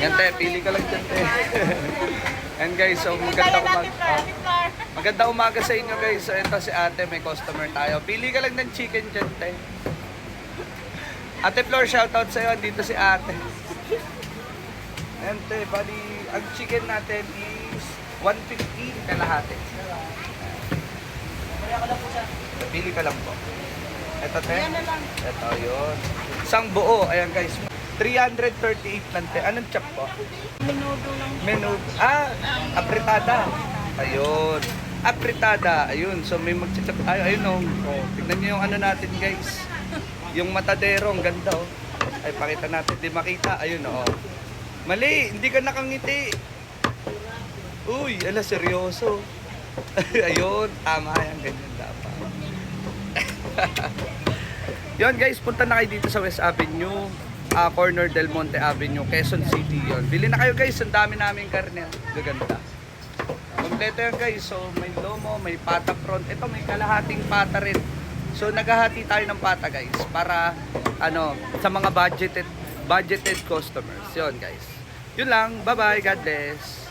Yan te, pili ka lang dyan te. And guys, so maganda umaga sa inyo guys. So ito si ate, may customer tayo. Pili ka lang ng chicken dyan te. Ate Flor, shoutout sa'yo. Dito si ate. And te, bali, ang chicken natin is 150 kalahati. Pili ka lang po. Ito te. Ito yun. Isang buo. Ayan guys. 338 lang te. Anong chop po? Menudo lang. Menudo. Apritada. Ayun. Apritada. Ayun. So may magchachap tayo. Ayun o. Oh. Tignan nyo yung ano natin guys. Yung matadero. Ang ganda oh. Ay pakita natin. Di makita. Ayun oh. Mali. Hindi ka nakangiti. Uy. Ala seryoso. Ayun. Tama yan. Ganyan dapat. Yun guys. Punta na kayo dito sa West Avenue. Corner Del Monte Avenue, Quezon City yon. Bili na kayo guys, ang dami namin karne. Gaganda. Kompleto yan guys. So may lomo, may pata front. Ito may kalahating pata rin. So naghahati tayo ng pata guys para sa mga budgeted customers. Yon guys. Yun lang. Bye bye. God bless.